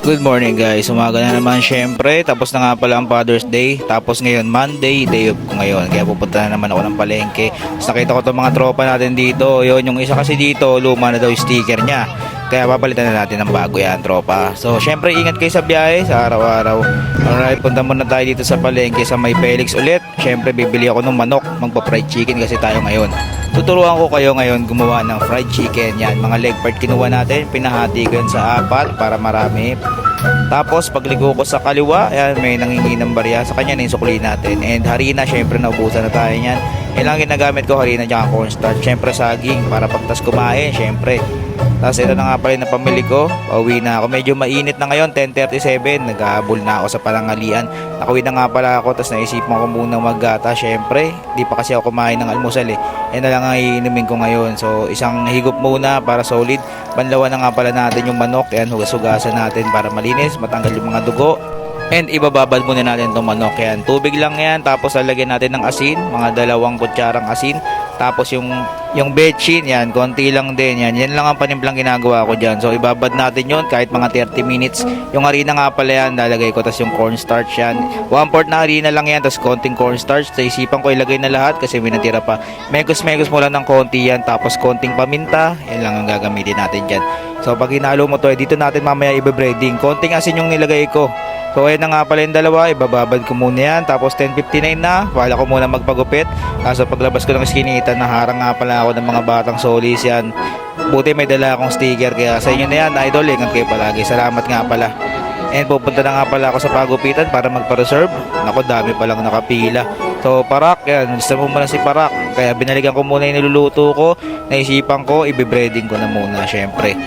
Good morning guys, umaga na naman syempre. Tapos na nga pala ang Father's Day. Tapos ngayon Monday, day off ko ngayon. Kaya pupunta na naman ako ng palengke. Tapos nakita ko itong mga tropa natin dito. Yun, yung isa kasi dito, luma na daw yung sticker niya. Kaya papalitan na natin ng bago yan, tropa. So syempre ingat kayo sa biyahe sa araw-araw. Alright, punta muna tayo dito sa palengke sa May Felix ulit. Syempre bibili ako ng manok, magpa-fried chicken kasi tayo ngayon. Tuturuan ko kayo ngayon gumawa ng fried chicken. Yan, mga leg part kinuha natin, pinahati ko yan sa apat para marami. Tapos pagligo ko sa kaliwa, ayan, may nanginginang barya. Sa kanya na yung sukli natin. And harina, syempre naubusan na tayo yan. Yan lang ginagamit ko, harina tsaka cornstarch. Syempre saging para pagtas kumain, syempre. Tapos ito na nga pala yung napamili ko. Pauwi na ako. Medyo mainit na ngayon, 10:37. Naghahabol na ako sa palangalian. Nakauwi na nga pala ako. Tapos naisipan ko muna maggata. Syempre, di pa kasi ako kumain ng almusal eh. Yan na lang ang iinumin ko ngayon. So, isang higop muna para solid. Banlawan na nga pala natin yung manok. Yan, hugas-hugasan natin para malinis. Matanggal yung mga dugo. And ibababad muna natin itong manok. Yan, tubig lang yan. Tapos lalagyan natin ng asin. Mga 2 kutsarang asin. Tapos yung bechin, yan, konti lang din. Yan lang ang panimplang ginagawa ko dyan. So ibabad natin yon kahit mga 30 minutes. Yung harina nga pala yan, lalagay ko. Tapos yung cornstarch yan. 1/4 na harina lang yan. Tapos konting cornstarch. Sa isipan ko ilagay na lahat kasi may natira pa. Megos mo lang ng konti yan. Tapos konting paminta. Yan lang ang gagamitin natin dyan. So pag hinalo mo to, dito natin mamaya ibe-breading. Konting asin yung nilagay ko. So ayan na nga pala yung dalawa, ibababad ko muna yan. Tapos 10:59 na, wala ko muna magpagupit. Kaso paglabas ko ng skinita, naharang nga pala ako ng mga batang solis yan. Buti may dala akong sticker, kaya sa inyo na yan, idol, ingat kayo palagi. Salamat nga pala. And pupunta na nga pala ako sa pagupitan para magpa-reserve. Naku, dami palang nakapila. So Parak, yan, gusto mo muna si Parak. Kaya binalikan ko muna yung niluluto ko. Naisipan ko, ibibreading ko na muna syempre,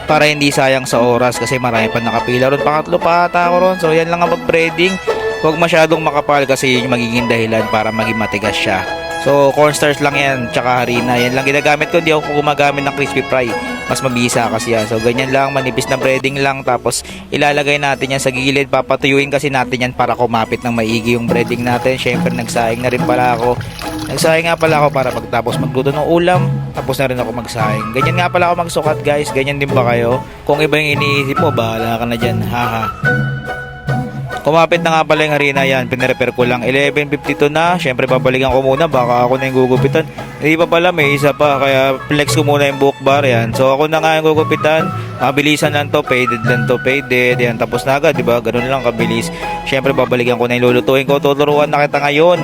para hindi sayang sa oras kasi marami pa nakapila ron. Pangatlo pa ata ako ron. So yan lang ang mag-breading. Huwag masyadong makapal kasi yung magiging dahilan para maging matigas siya. So cornstarch lang yan, tsaka harina. Yan lang ginagamit ko. Hindi ako gumagamit ng crispy fry. Mas mabisa kasi yan. So ganyan lang, manipis na breading lang. Tapos ilalagay natin yan sa gilid. Papatuyuin kasi natin yan para kumapit ng maigi yung breading natin. Syempre nagsaing na rin pala ako. Nagsaing nga pala ako para pagtapos magluto ng ulam, tapos na rin ako magsaing. Ganyan nga pala ako magsukat guys. Ganyan din ba kayo? Kung iba yung iniisip mo, bahala ka na dyan. Haha. Kumapit na nga pala yung harina yan. Pinrepair ko lang. 11:52 na. Syempre babalikan ko muna. Baka ako na yung gugupitan. Hindi pa pala, may isa pa. Kaya flex ko muna yung buhok bar yan. So ako na nga yung gugupitan. Mabilisan lang to. Faded lang to. Faded. Yan. Tapos na agad. Diba? Ganun lang kabilis. Syempre babalikan ko na yung lulutuin ko. Tuturuan na kita ngayon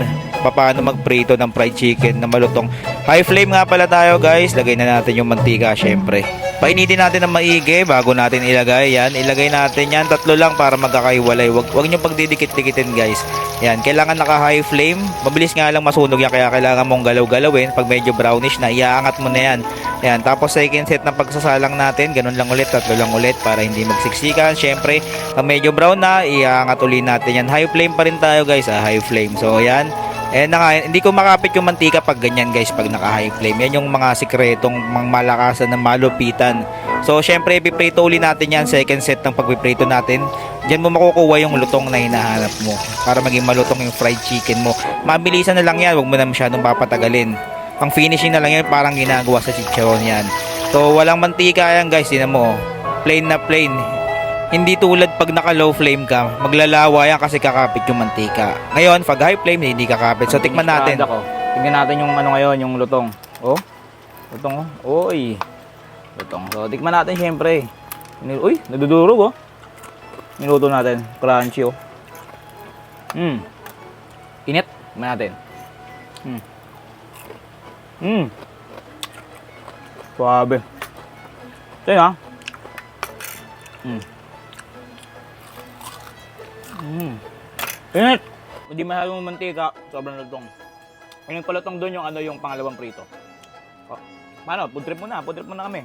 paano magprito ng fried chicken na malutong. High flame nga pala tayo guys. Lagay na natin yung mantika syempre. Painitin natin ng maigi bago natin ilagay yan. Ilagay natin yan. 3 lang para magkakaiwalay. Wag nyo pagdidikit-dikitin guys. Yan. Kailangan naka high flame. Mabilis nga lang masunog yan. Kaya kailangan mong galaw-galawin. Pag medyo brownish na, iaangat mo na yan. Yan. Tapos second set ng pagsasalang natin. Ganun lang ulit. 3 lang ulit para hindi magsiksikan. Syempre, pag medyo brown na, iaangat ulit natin yan. High flame pa rin tayo guys. High flame. So yan. Hindi ko makapit yung mantika pag ganyan guys, pag naka high flame. Yan yung mga sikretong mga malakasan ng malupitan. So syempre ipiprito ulit natin yan. Second set ng pagpiprito natin. Diyan mo makukuha yung lutong na hinahanap mo para maging malutong yung fried chicken mo. Mabilisan na lang yan, huwag mo na masyadong papatagalin. Pang finishing na lang yan, parang ginagawa sa chicharon yan. So walang mantika yan guys, tinan mo. Plain na plain. Hindi tulad pag naka low flame ka, maglalawa yan kasi kakapit yung mantika. Ngayon, pag high flame, hindi kakapit. So, tikman natin. Tingnan natin yung ano ngayon, yung lutong. Oh, lutong oh. Uy, lutong. So, tikman natin syempre. Uy, nadudurog oh. Niluto natin. Crunchy oh. Init. Tikman natin. Suabe. Ito yun ha. Init! Hindi masyadong mantika, sobrang lutong. Yung palutong doon yung yung pangalawang prito. Oh. Mano, food trip mo na kami.